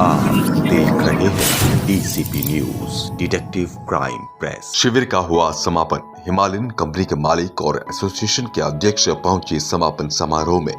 आप देख रहे हैं DCP news detective crime press. शिविर का हुआ समापन। हिमालयन कंपनी के मालिक और एसोसिएशन के अध्यक्ष पहुंचे समापन समारोह में।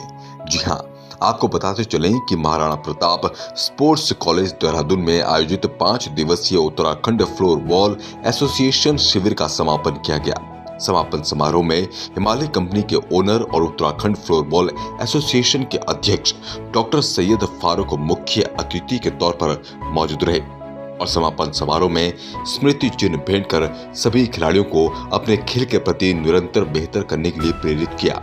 जी हां, आपको बताते चलें कि महाराणा प्रताप स्पोर्ट्स कॉलेज देहरादून में आयोजित 5 दिवसीय उत्तराखंड फ्लोरबॉल एसोसिएशन शिविर का समापन किया गया। समापन समारोह में हिमालय कंपनी के ओनर और उत्तराखंड फ्लोरबॉल एसोसिएशन के अध्यक्ष डॉक्टर सैयद फारूक मुख्य अतिथि के तौर पर मौजूद रहे और समापन समारोह में स्मृति चिन्ह भेंट कर सभी खिलाड़ियों को अपने खेल के प्रति निरंतर बेहतर करने के लिए प्रेरित किया,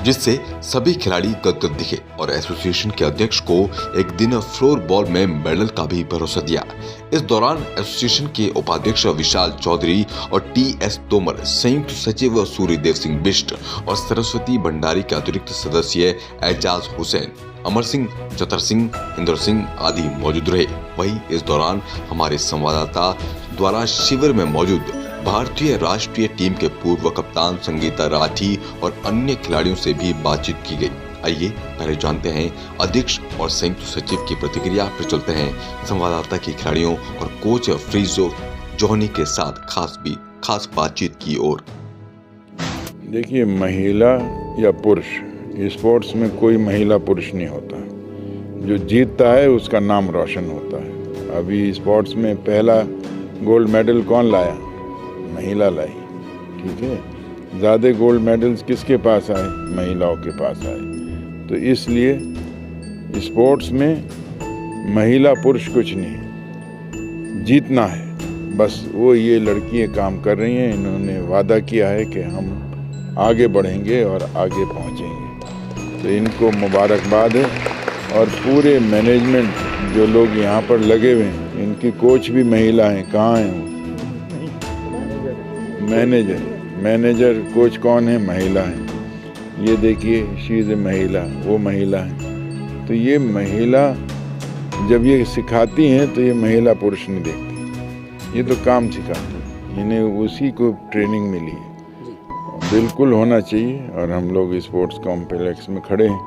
जिससे सभी खिलाड़ी गदगद दिखे और एसोसिएशन के अध्यक्ष को एक दिन फ्लोर बॉल में मेडल का भी भरोसा दिया। इस दौरान एसोसिएशन के उपाध्यक्ष विशाल चौधरी और टीएस तोमर, संयुक्त सचिव सूर्यदेव सिंह बिष्ट और सरस्वती भंडारी के अतिरिक्त सदस्य एजाज हुसैन, अमर सिंह, चतर सिंह, इंद्र सिंह आदि मौजूद रहे। वहीं इस दौरान हमारे संवाददाता द्वारा शिविर में मौजूद भारतीय राष्ट्रीय टीम के पूर्व कप्तान संगीता राठी और अन्य खिलाड़ियों से भी बातचीत की गई। आइए पहले जानते हैं अध्यक्ष और संयुक्त सचिव की प्रतिक्रिया, फिर चलते हैं संवाददाता की खिलाड़ियों और कोच फ्रीजो जोहनी के साथ खास बातचीत की ओर। देखिए, महिला या पुरुष, स्पोर्ट्स में कोई महिला पुरुष नहीं होता। जो जीतता है उसका नाम रोशन होता है। अभी स्पोर्ट्स में पहला गोल्ड मेडल कौन लाया? महिला लाई। ठीक है, ज़्यादा गोल्ड मेडल्स किसके पास आए? महिलाओं के पास आए। तो इसलिए स्पोर्ट्स में महिला पुरुष कुछ नहीं, जीतना है बस। वो ये लड़कियां काम कर रही हैं, इन्होंने वादा किया है कि हम आगे बढ़ेंगे और आगे पहुंचेंगे। तो इनको मुबारकबाद है। और पूरे मैनेजमेंट जो लोग यहाँ पर लगे हुए हैं, इनकी कोच भी महिला हैं। कहाँ हैं? मैनेजर कोच कौन है? महिला है। ये देखिए, शी इज़ ए महिला, वो महिला है। तो ये महिला जब ये सिखाती हैं तो ये महिला पुरुष नहीं देखती, ये तो काम सिखाती है। इन्हें उसी को ट्रेनिंग मिली है, बिल्कुल होना चाहिए। और हम लोग स्पोर्ट्स कॉम्प्लेक्स में खड़े हैं,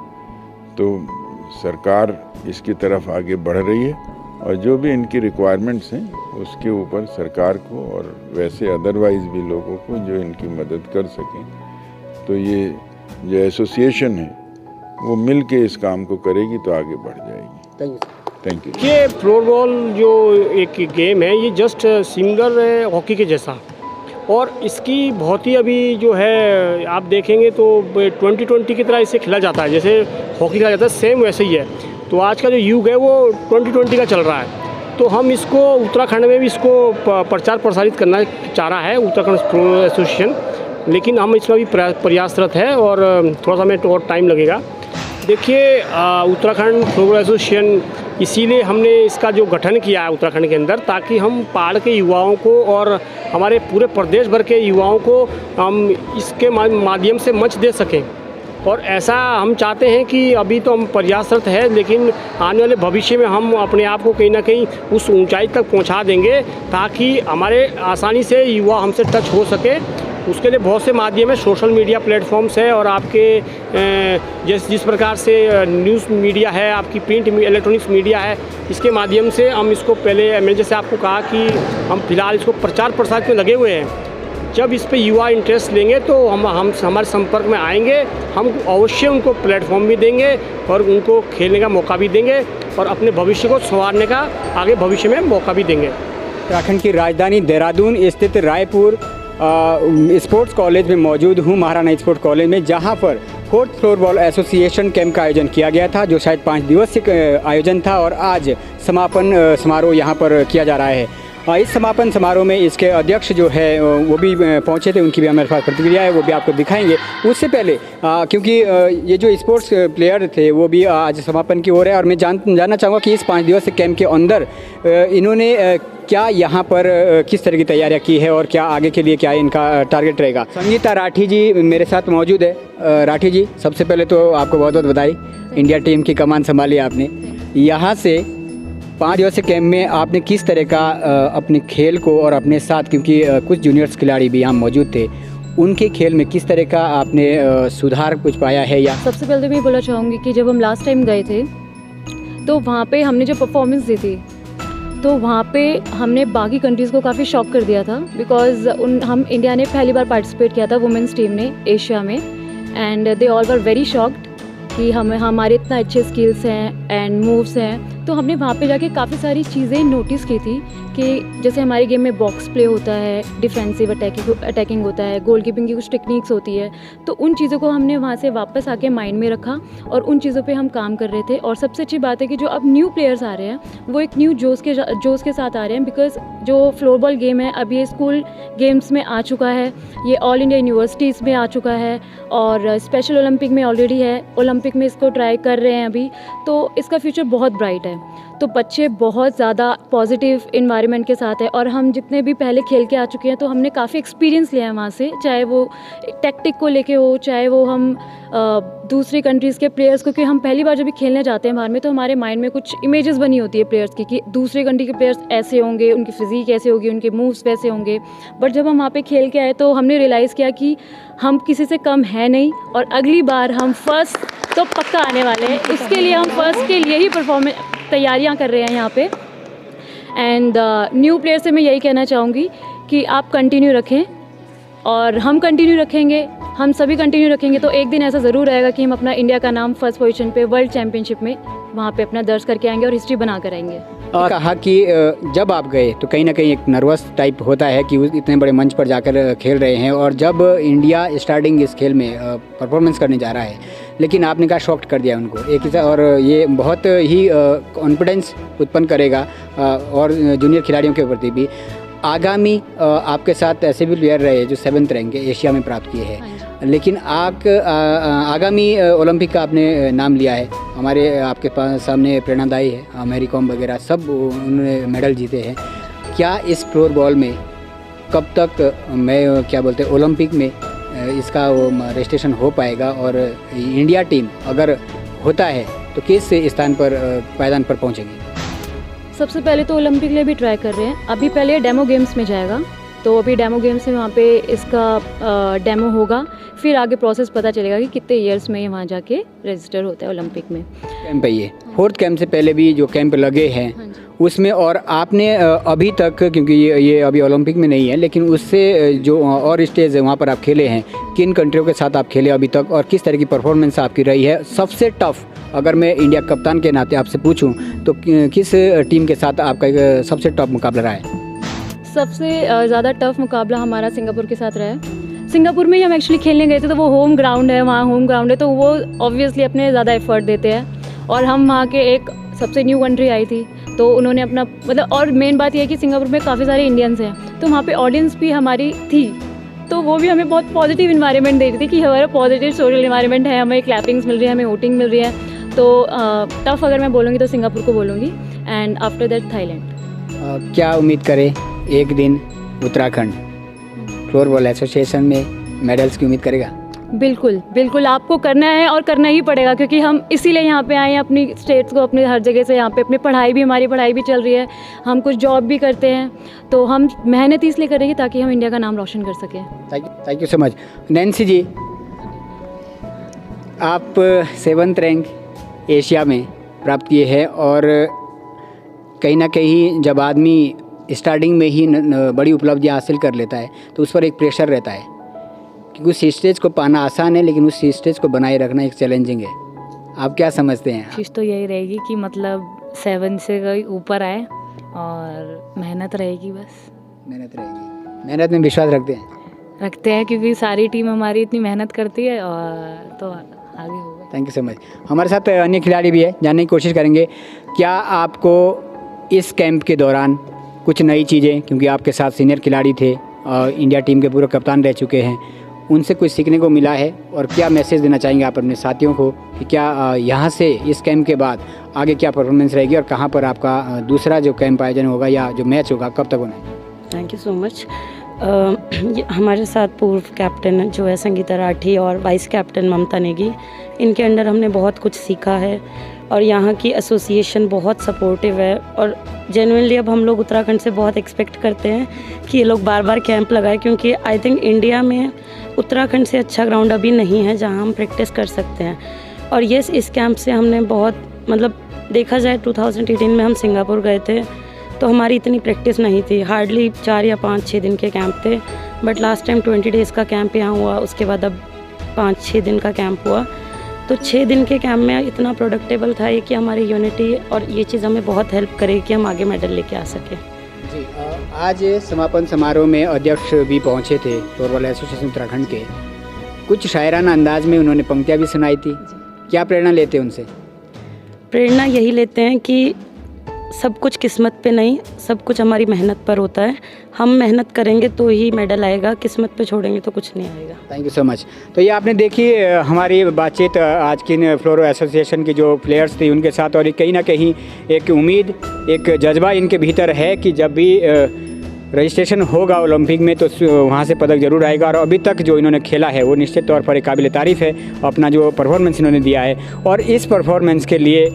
तो सरकार इसकी तरफ आगे बढ़ रही है और जो भी इनकी रिक्वायरमेंट्स हैं उसके ऊपर सरकार को और वैसे अदरवाइज भी लोगों को जो इनकी मदद कर सकें, तो ये जो एसोसिएशन है वो मिल के इस काम को करेगी तो आगे बढ़ जाएगी। Thank you. ये फ्लोरबॉल जो एक गेम है, ये जस्ट सिमिलर है हॉकी के जैसा, और इसकी बहुत ही अभी जो है आप देखेंगे तो 2020 की तरह इसे खेला जाता है, जैसे हॉकी खेला जाता है, सेम वैसे ही है। तो आज का जो युग है वो 2020 का चल रहा है। तो हम इसको उत्तराखंड में भी इसको प्रचार प्रसारित करना चाह रहा है उत्तराखंड स्पोर्ट्स एसोसिएशन, लेकिन हम इसमें भी प्रयासरत है और थोड़ा सा हमें और टाइम लगेगा। देखिए, उत्तराखंड फ्लोरबॉल एसोसिएशन इसीलिए हमने इसका जो गठन किया है उत्तराखंड के अंदर, ताकि हम पहाड़ के युवाओं को और हमारे पूरे प्रदेश भर के युवाओं को हम इसके माध्यम से मंच दे सकें। और ऐसा हम चाहते हैं कि अभी तो हम प्रयासरत है, लेकिन आने वाले भविष्य में हम अपने आप को कहीं ना कहीं उस ऊंचाई तक पहुंचा देंगे, ताकि हमारे आसानी से युवा हमसे टच हो सके। उसके लिए बहुत से माध्यम है, सोशल मीडिया प्लेटफॉर्म्स है, और आपके जिस प्रकार से न्यूज़ मीडिया है, आपकी प्रिंट इलेक्ट्रॉनिक्स मीडिया है, इसके माध्यम से हम इसको पहले मैंने जैसे आपको कहा कि हम फिलहाल इसको प्रचार प्रसार में लगे हुए हैं। जब इस पे युवा इंटरेस्ट लेंगे तो हम हमारे संपर्क में आएंगे, हम अवश्य उनको प्लेटफॉर्म भी देंगे और उनको खेलने का मौका भी देंगे और अपने भविष्य को संवारने का आगे भविष्य में मौका भी देंगे। उत्तराखंड की राजधानी देहरादून स्थित रायपुर स्पोर्ट्स कॉलेज में मौजूद हूँ, महाराणा स्पोर्ट्स कॉलेज में, जहाँ पर 4th फ्लोरबॉल एसोसिएशन कैंप का आयोजन किया गया था, जो शायद 5 दिवसीय आयोजन था और आज समापन समारोह यहाँ पर किया जा रहा है। इस समापन समारोह में इसके अध्यक्ष जो है वो भी पहुंचे थे, उनकी भी हमारे पास प्रतिक्रिया है, वो भी आपको दिखाएंगे। उससे पहले क्योंकि ये जो स्पोर्ट्स प्लेयर थे वो भी आज समापन की ओर है, और मैं जानना चाहूँगा कि इस 5 दिवसीय कैंप के अंदर इन्होंने क्या यहाँ पर किस तरह की तैयारियाँ की है और क्या आगे के लिए क्या इनका टारगेट रहेगा। संगीता राठी जी मेरे साथ मौजूद है। राठी जी, सबसे पहले तो आपको बहुत बहुत बधाई, इंडिया टीम की कमान संभाली आपने। यहाँ से 5 दिवसीय कैंप में आपने किस तरह का अपने खेल को और अपने साथ, क्योंकि कुछ जूनियर्स खिलाड़ी भी यहाँ मौजूद थे, उनके खेल में किस तरह का आपने सुधार कुछ पाया है? या सबसे पहले तो मैं बोलना चाहूँगी कि जब हम लास्ट टाइम गए थे तो वहाँ पे हमने जो परफॉर्मेंस दी थी तो वहाँ पे हमने बाकी कंट्रीज़ को काफ़ी शॉक कर दिया था, बिकॉज हम इंडिया ने पहली बार पार्टिसिपेट किया था वुमेंस टीम ने एशिया में, and they all were very shocked कि हमारे इतना अच्छे स्किल्स हैं एंड मूव्स हैं। तो हमने वहाँ पे जाके काफ़ी सारी चीज़ें नोटिस की थी कि जैसे हमारे गेम में बॉक्स प्ले होता है, डिफेंसिव अटैकिंग होता है, गोल कीपिंग की कुछ टेक्निक्स होती है, तो उन चीज़ों को हमने वहाँ से वापस आके माइंड में रखा और उन चीज़ों पे हम काम कर रहे थे। और सबसे अच्छी बात है कि जो अब न्यू प्लेयर्स आ रहे हैं वो एक न्यू जोश के साथ आ रहे हैं, बिकॉज जो फ्लोरबॉल गेम है अब ये स्कूल गेम्स में आ चुका है, ये ऑल इंडिया यूनिवर्सिटीज़ में आ चुका है और स्पेशल ओलंपिक में ऑलरेडी है, ओलंपिक में इसको ट्राई कर रहे हैं अभी, तो इसका फ्यूचर बहुत ब्राइट है। तो बच्चे बहुत ज़्यादा पॉजिटिव इन्वायरमेंट के साथ है और हम जितने भी पहले खेल के आ चुके हैं तो हमने काफ़ी एक्सपीरियंस लिया है वहाँ से, चाहे वो टैक्टिक को लेके हो, चाहे वो हम दूसरी कंट्रीज़ के प्लेयर्स को, क्योंकि हम पहली बार जब भी खेलने जाते हैं बाहर में तो हमारे माइंड में कुछ इमेजेस बनी होती है प्लेयर्स की कि दूसरी कंट्री के प्लेयर्स ऐसे होंगे, उनकी फिज़ीक ऐसे होगी, उनके मूव्स वैसे होंगे। बट जब हम वहाँ पे खेल के आए तो हमने रियलाइज़ किया कि हम किसी से कम है नहीं और अगली बार हम फर्स्ट तो पक्का आने वाले हैं। इसके लिए हम फर्स्ट के लिए ही परफॉर्मेंस तैयारियां कर रहे हैं यहाँ पे। एंड न्यू प्लेयर से मैं यही कहना चाहूँगी कि आप कंटिन्यू रखें और हम कंटिन्यू रखेंगे, हम सभी कंटिन्यू रखेंगे तो एक दिन ऐसा ज़रूर आएगा कि हम अपना इंडिया का नाम फर्स्ट पोजीशन पे वर्ल्ड चैम्पियनशिप में वहाँ पे अपना दर्ज करके आएंगे और हिस्ट्री बना कर आएंगे। कहा कि जब आप गए तो कहीं ना कहीं एक नर्वस टाइप होता है कि इतने बड़े मंच पर जाकर खेल रहे हैं और जब इंडिया स्टार्टिंग इस खेल में परफॉर्मेंस करने जा रहा है, लेकिन आपने कहा शॉक्ट कर दिया उनको एक ही, और ये बहुत ही कॉन्फिडेंस उत्पन्न करेगा और जूनियर खिलाड़ियों के प्रति भी। आगामी आपके साथ ऐसे भी प्लेयर रहे जो 7th रैंक एशिया में प्राप्त किए हैं, लेकिन आगामी ओलंपिक का आपने नाम लिया है, हमारे आपके पास सामने प्रेरणादायी है, मैरी कॉम वगैरह सब उन्होंने मेडल जीते हैं। क्या इस फ्लोरबॉल में कब तक ओलंपिक में इसका रजिस्ट्रेशन हो पाएगा और इंडिया टीम अगर होता है तो किस स्थान पर पायदान पर पहुंचेगी? सबसे पहले तो ओलंपिक के लिए भी ट्राई कर रहे हैं, अभी पहले डेमो गेम्स में जाएगा, तो अभी डेमो गेम्स में वहाँ पे इसका डेमो होगा, फिर आगे प्रोसेस पता चलेगा कि कितने ईयर्स में ये वहाँ जाके रजिस्टर होता है ओलंपिक में। कैंप है ये 4th कैंप से पहले भी जो कैंप लगे हैं उसमें, और आपने अभी तक, क्योंकि ये अभी ओलंपिक में नहीं है लेकिन उससे जो और स्टेज है वहाँ पर आप खेले हैं, किन कंट्रियों के साथ आप खेले अभी तक और किस तरह की परफॉर्मेंस आपकी रही है? सबसे टफ अगर मैं इंडिया कप्तान के नाते आपसे पूछूं तो किस टीम के साथ आपका सबसे टफ मुकाबला रहा है? सबसे ज़्यादा टफ मुकाबला हमारा सिंगापुर के साथ रहा है। सिंगापुर में ही हम एक्चुअली खेलने गए थे, तो वो होम ग्राउंड है, वहाँ होम ग्राउंड है तो वो ऑब्वियसली अपने ज़्यादा एफर्ट देते हैं और हम वहाँ के एक सबसे न्यू कंट्री आई थी तो उन्होंने अपना मतलब, और मेन बात यह है कि सिंगापुर में काफ़ी सारे इंडियंस हैं तो वहाँ पे ऑडियंस भी हमारी थी, तो वो भी हमें बहुत पॉजिटिव इन्वायरमेंट दे रही थी कि हमारा पॉजिटिव सोशल इन्वायरमेंट है, हमें क्लैपिंग्स मिल रही है, हमें वोटिंग मिल रही है। तो टफ अगर मैं बोलूँगी तो सिंगापुर को बोलूँगी एंड आफ्टर दैट थाईलैंड। क्या उम्मीद करें एक दिन उत्तराखंड फ्लोरबॉल एसोसिएशन में मेडल्स की उम्मीद करेगा? बिल्कुल बिल्कुल, आपको करना है और करना ही पड़ेगा, क्योंकि हम इसीलिए यहाँ पे आए हैं, अपनी स्टेट्स को अपने हर जगह से यहाँ पे अपनी हमारी पढ़ाई भी चल रही है, हम कुछ जॉब भी करते हैं, तो हम मेहनत इसलिए करेंगे ताकि हम इंडिया का नाम रोशन कर सकें। Thank you so much. Nancy ji, आप 7th रैंक एशिया में प्राप्त किए हैं और कहीं ना कहीं जब आदमी स्टार्टिंग में ही बड़ी उपलब्धियाँ हासिल कर लेता है तो उस पर एक प्रेशर रहता है क्योंकि उस स्टेज को पाना आसान है लेकिन उस स्टेज को बनाए रखना एक चैलेंजिंग है। आप क्या समझते हैं? कोशिश तो यही रहेगी कि मतलब 7 से कोई ऊपर आए और मेहनत रहेगी, बस मेहनत रहेगी। मेहनत में विश्वास रखते हैं क्योंकि सारी टीम हमारी इतनी मेहनत करती है और तो आगे होगा। Thank you so much. हमारे साथ अन्य खिलाड़ी भी है, जानने की कोशिश करेंगे क्या आपको इस कैंप के दौरान कुछ नई चीज़ें, क्योंकि आपके साथ सीनियर खिलाड़ी थे और इंडिया टीम के पूर्व कप्तान रह चुके हैं, उनसे कुछ सीखने को मिला है और क्या मैसेज देना चाहेंगे आप अपने साथियों को कि क्या यहाँ से इस कैंप के बाद आगे क्या परफॉर्मेंस रहेगी और कहाँ पर आपका दूसरा जो कैंप आयोजन होगा या जो मैच होगा कब तक होना है? Thank you so much. हमारे साथ पूर्व कैप्टन जो है संगीता राठी और वाइस कैप्टन ममता नेगी, इनके अंडर हमने बहुत कुछ सीखा है और यहाँ की एसोसिएशन बहुत सपोर्टिव है और जेन्युइनली अब हम लोग उत्तराखंड से बहुत एक्सपेक्ट करते हैं कि ये लोग बार बार कैंप लगाए, क्योंकि आई थिंक इंडिया में उत्तराखंड से अच्छा ग्राउंड अभी नहीं है जहाँ हम प्रैक्टिस कर सकते हैं। और यस, इस कैंप से हमने बहुत मतलब देखा जाए 2018 में हम सिंगापुर गए थे तो हमारी इतनी प्रैक्टिस नहीं थी, हार्डली 4 या 5-6 दिन के कैंप थे। बट लास्ट टाइम 20 डेज़ का कैंप यहाँ हुआ, उसके बाद अब 5-6 दिन का कैंप हुआ। तो 6 दिन के कैंप में इतना प्रोडक्टेबल था ये कि हमारी यूनिटी और ये चीज़ हमें बहुत हेल्प करेगी कि हम आगे मेडल लेके आ सकें। जी, आज समापन समारोह में अध्यक्ष भी पहुंचे थे फ्लोरबॉल एसोसिएशन उत्तराखंड के। कुछ शायराना अंदाज में उन्होंने पंक्तियाँ भी सुनाई थी। क्या प्रेरणा लेते हैं उनसे? प्रेरणा यही लेते हैं कि सब कुछ किस्मत पे नहीं, सब कुछ हमारी मेहनत पर होता है। हम मेहनत करेंगे तो ही मेडल आएगा, किस्मत पे छोड़ेंगे तो कुछ नहीं आएगा। Thank you so much. तो ये आपने देखी हमारी बातचीत आज की फ्लोरो एसोसिएशन की जो प्लेयर्स थे उनके साथ, और कहीं ना कहीं एक उम्मीद, एक जज्बा इनके भीतर है कि जब भी रजिस्ट्रेशन होगा ओलंपिक में तो वहाँ से पदक जरूर आएगा। और अभी तक जो इन्होंने खेला है वो निश्चित तौर पर एक काबिल तारीफ़ है, अपना जो परफॉर्मेंस इन्होंने दिया है। और इस परफॉर्मेंस के लिए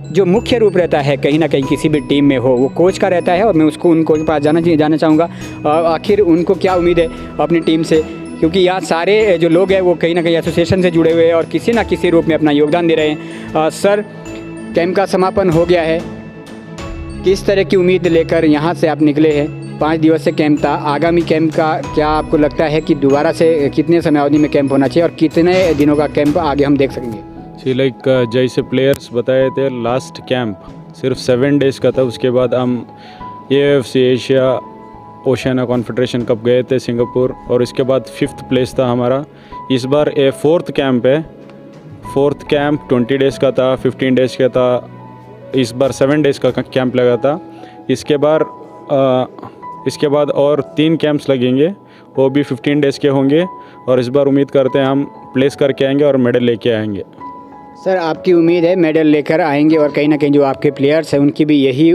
जो मुख्य रूप रहता है कहीं ना कहीं किसी भी टीम में हो वो कोच का रहता है। और मैं उनको के पास जाना चाहूँगा आखिर उनको क्या उम्मीद है अपनी टीम से, क्योंकि यहाँ सारे जो लोग हैं वो कहीं ना कहीं एसोसिएशन से जुड़े हुए हैं और किसी ना किसी रूप में अपना योगदान दे रहे हैं। सर, कैंप का समापन हो गया है, किस तरह की उम्मीद लेकर यहाँ से आप निकले हैं? 5 दिवसीय कैंप था, आगामी कैंप का क्या आपको लगता है कि दोबारा से कितने समय अवधि में कैंप होना चाहिए और कितने दिनों का कैंप आगे हम देख सकेंगे? जी, लाइक जैसे प्लेयर्स बताए थे, लास्ट कैंप सिर्फ 7 डेज़ का था। उसके बाद हम AFC Asia Oceania confederation cup गए थे सिंगापुर, और इसके बाद 5th प्लेस था हमारा। इस बार 4th कैंप है। 4th कैंप 20 डेज़ का था, 15 डेज़ का था। इस बार 7 डेज़ का कैंप लगा था। इसके बाद और 3 कैंप्स लगेंगे, वो भी 15 डेज़ के होंगे। और इस बार उम्मीद करते हैं हम प्लेस करके आएंगे और मेडल लेके आएंगे। सर, आपकी उम्मीद है मेडल लेकर आएंगे और कहीं ना कहीं जो आपके प्लेयर्स हैं उनकी भी यही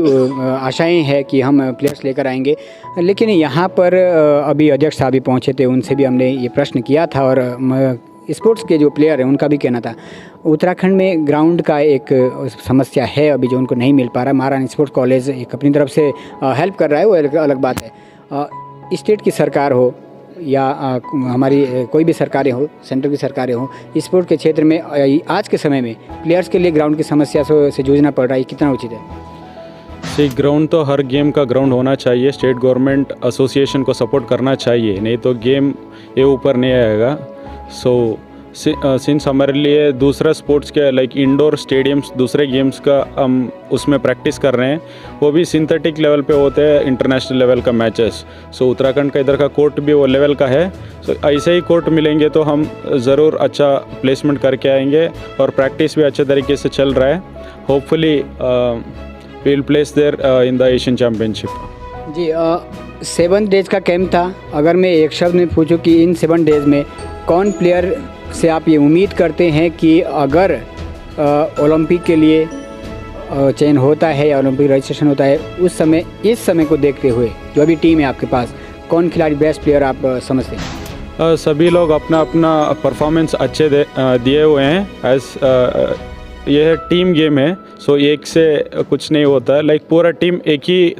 आशाएं हैं कि हम प्लेयर्स लेकर आएंगे। लेकिन यहाँ पर अभी अध्यक्ष साहब भी पहुँचे थे, उनसे भी हमने ये प्रश्न किया था और स्पोर्ट्स के जो प्लेयर हैं उनका भी कहना था उत्तराखंड में ग्राउंड का एक समस्या है अभी जो उनको नहीं मिल पा रहा। महाराणा स्पोर्ट्स कॉलेज एक अपनी तरफ से हेल्प कर रहा है, वो एक अलग बात है। स्टेट की सरकार हो या हमारी कोई भी सरकारें हो, सेंटर की सरकारें हो, स्पोर्ट के क्षेत्र में आज के समय में प्लेयर्स के लिए ग्राउंड की समस्या से जूझना पड़ रहा है, कितना उचित है? सी, ग्राउंड तो हर गेम का ग्राउंड होना चाहिए। स्टेट गवर्नमेंट एसोसिएशन को सपोर्ट करना चाहिए, नहीं तो गेम ये ऊपर नहीं आएगा। सो सिंस हमारे लिए दूसरा स्पोर्ट्स के लाइक इंडोर स्टेडियम्स दूसरे गेम्स का हम उसमें प्रैक्टिस कर रहे हैं, वो भी सिंथेटिक लेवल पे होते हैं, इंटरनेशनल लेवल का मैचेस। सो उत्तराखंड का इधर का कोर्ट भी वो लेवल का है। सो ऐसे ही कोर्ट मिलेंगे तो हम ज़रूर अच्छा प्लेसमेंट करके आएंगे और प्रैक्टिस भी अच्छे तरीके से चल रहा है। Hopefully we will place there in the Asian championship. जी, 7 डेज़ का कैंप था। अगर मैं एक शब्द में पूछूं कि इन 7 डेज़ में कौन प्लेयर से आप ये उम्मीद करते हैं कि अगर ओलंपिक के लिए चयन होता है या ओलंपिक रजिस्ट्रेशन होता है उस समय, इस समय को देखते हुए जो अभी टीम है आपके पास, कौन खिलाड़ी बेस्ट प्लेयर आप समझते हैं? सभी लोग अपना अपना परफॉर्मेंस अच्छे दिए हुए हैं। यह टीम गेम है, सो एक से कुछ नहीं होता है। लाइक पूरा टीम एक ही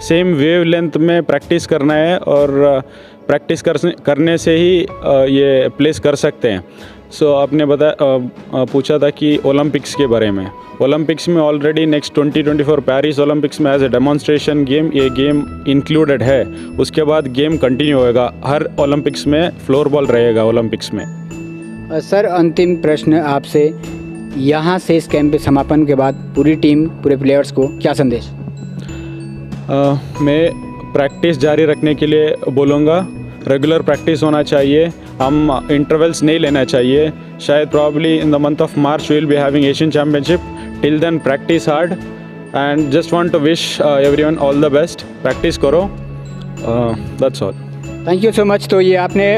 सेम वेव लेंथ में प्रैक्टिस करना है और प्रैक्टिस करने से ही ये प्लेस कर सकते हैं। सो आपने पूछा था कि ओलंपिक्स के बारे में। ओलंपिक्स में ऑलरेडी नेक्स्ट 2024 पेरिस ओलंपिक्स में एज ए डेमोन्स्ट्रेशन गेम ये गेम इंक्लूडेड है। उसके बाद गेम कंटिन्यू होएगा, हर ओलंपिक्स में फ्लोरबॉल रहेगा ओलंपिक्स में। सर, अंतिम प्रश्न आपसे, यहाँ से इस कैंप के समापन के बाद पूरी टीम, पूरे प्लेयर्स को क्या संदेश? मैं प्रैक्टिस जारी रखने के लिए बोलूँगा। रेगुलर प्रैक्टिस होना चाहिए, हम इंटरवल्स नहीं लेना चाहिए। शायद probably in the month of March we will be having Asian championship. Till then practice hard and just want to wish everyone all the best. Practice करो, that's all. Thank you so much. तो ये आपने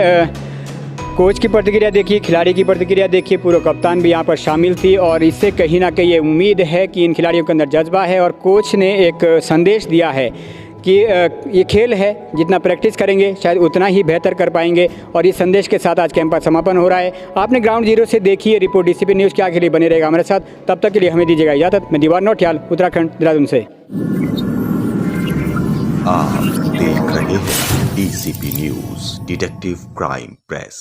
coach की प्रतिक्रिया देखी, खिलाड़ी की प्रतिक्रिया देखी, पूर्व कप्तान भी यहाँ पर शामिल थी और इससे कहीं ना कहीं ये उम्मीद है कि इन खिलाड़ियों के अंदर जज्बा है और कोच ने एक संदेश दिया है कि ये खेल है, जितना प्रैक्टिस करेंगे शायद उतना ही बेहतर कर पाएंगे। और इस संदेश के साथ आज कैंप का समापन हो रहा है। आपने ग्राउंड जीरो से देखी है रिपोर्ट डीसीपी न्यूज़ के आगे लिए बने रहेगा हमारे साथ। तब तक के लिए हमें दीजिएगा इजाज़त। मैं दीवार नौटियाल, उत्तराखंड, देहरादून से। आप देख रहे हैं DCP news, detective crime press.